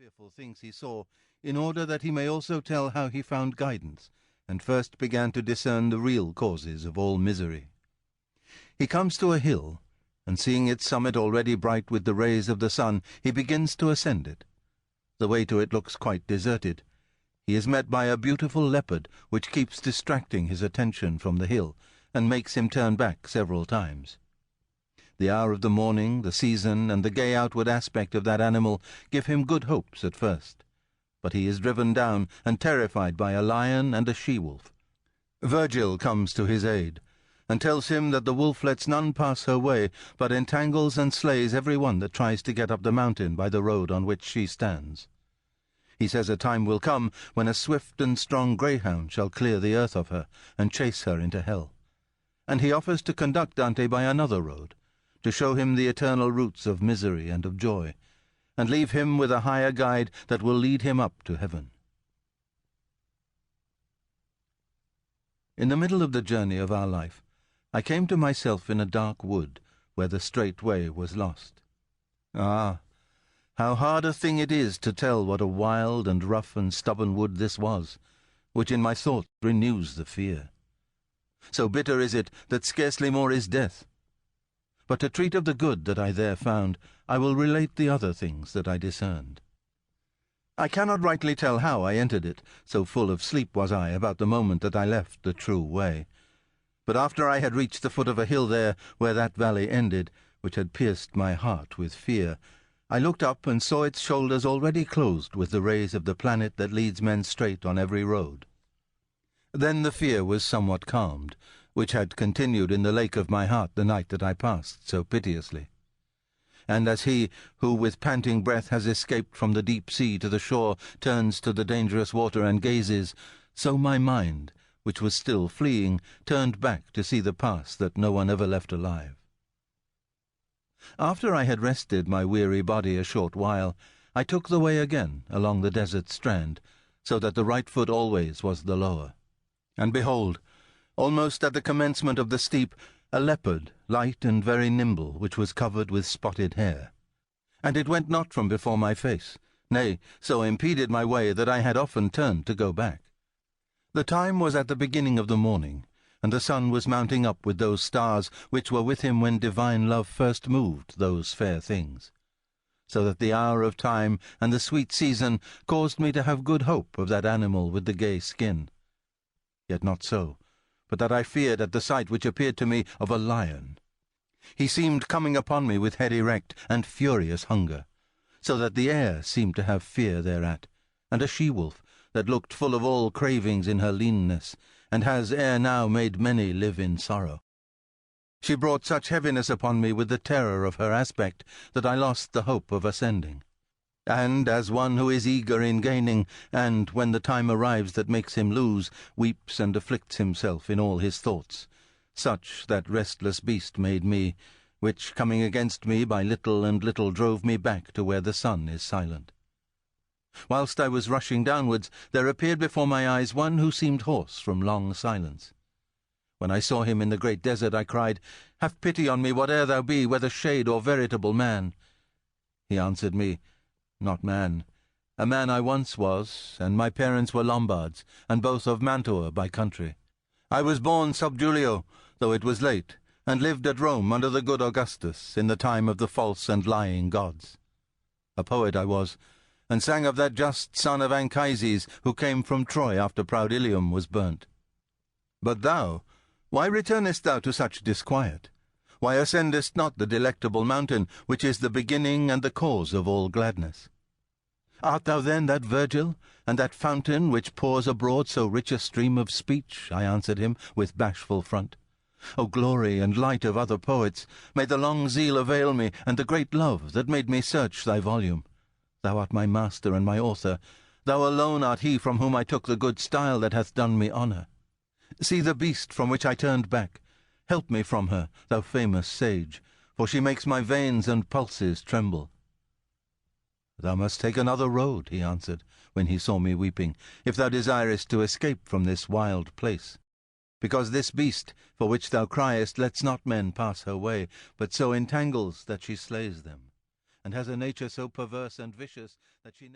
fearful things he saw, in order that he may also tell how he found guidance, and first began to discern the real causes of all misery. He comes to a hill, and seeing its summit already bright with the rays of the sun, he begins to ascend it. The way to it looks quite deserted. He is met by a beautiful leopard, which keeps distracting his attention from the hill, and makes him turn back several times. The hour of the morning, the season, and the gay outward aspect of that animal give him good hopes at first. But he is driven down and terrified by a lion and a she-wolf. Virgil comes to his aid, and tells him that the wolf lets none pass her way, but entangles and slays every one that tries to get up the mountain by the road on which she stands. He says a time will come when a swift and strong greyhound shall clear the earth of her, and chase her into hell. And he offers to conduct Dante by another road, to show him the eternal roots of misery and of joy, and leave him with a higher guide that will lead him up to heaven. In the middle of the journey of our life, I came to myself in a dark wood, where the straight way was lost. Ah, how hard a thing it is to tell what a wild and rough and stubborn wood this was, which in my thoughts renews the fear. So bitter is it that scarcely more is death. But to treat of the good that I there found, I will relate the other things that I discerned. I cannot rightly tell how I entered it, so full of sleep was I about the moment that I left the true way. But after I had reached the foot of a hill there, where that valley ended, which had pierced my heart with fear, I looked up and saw its shoulders already closed with the rays of the planet that leads men straight on every road. Then the fear was somewhat calmed, which had continued in the lake of my heart the night that I passed so piteously. And as he, who with panting breath has escaped from the deep sea to the shore, turns to the dangerous water and gazes, so my mind, which was still fleeing, turned back to see the past that no one ever left alive. After I had rested my weary body a short while, I took the way again along the desert strand, so that the right foot always was the lower. And behold, almost at the commencement of the steep, a leopard, light and very nimble, which was covered with spotted hair. And it went not from before my face, nay, so impeded my way that I had often turned to go back. The time was at the beginning of the morning, and the sun was mounting up with those stars which were with him when divine love first moved those fair things, so that the hour of time and the sweet season caused me to have good hope of that animal with the gay skin. Yet not so, but that I feared at the sight which appeared to me of a lion. He seemed coming upon me with head erect and furious hunger, so that the air seemed to have fear thereat, and a she-wolf that looked full of all cravings in her leanness, and has ere now made many live in sorrow. She brought such heaviness upon me with the terror of her aspect that I lost the hope of ascending. And, as one who is eager in gaining, and, when the time arrives that makes him lose, weeps and afflicts himself in all his thoughts, such that restless beast made me, which, coming against me by little and little, drove me back to where the sun is silent. Whilst I was rushing downwards, there appeared before my eyes one who seemed hoarse from long silence. When I saw him in the great desert, I cried, "Have pity on me, whate'er thou be, whether shade or veritable man." He answered me, "Not man. A man I once was, and my parents were Lombards, and both of Mantua by country. I was born sub Julio, though it was late, and lived at Rome under the good Augustus, in the time of the false and lying gods. A poet I was, and sang of that just son of Anchises, who came from Troy after proud Ilium was burnt. But thou, why returnest thou to such disquiet? Why ascendest not the delectable mountain, which is the beginning and the cause of all gladness? Art thou then that Virgil, and that fountain which pours abroad so rich a stream of speech?" I answered him with bashful front. "O glory and light of other poets, may the long zeal avail me, and the great love that made me search thy volume. Thou art my master and my author. Thou alone art he from whom I took the good style that hath done me honour. See the beast from which I turned back. Help me from her, thou famous sage, for she makes my veins and pulses tremble." "Thou must take another road," he answered, when he saw me weeping, "if thou desirest to escape from this wild place. Because this beast, for which thou criest, lets not men pass her way, but so entangles that she slays them, and has a nature so perverse and vicious that she never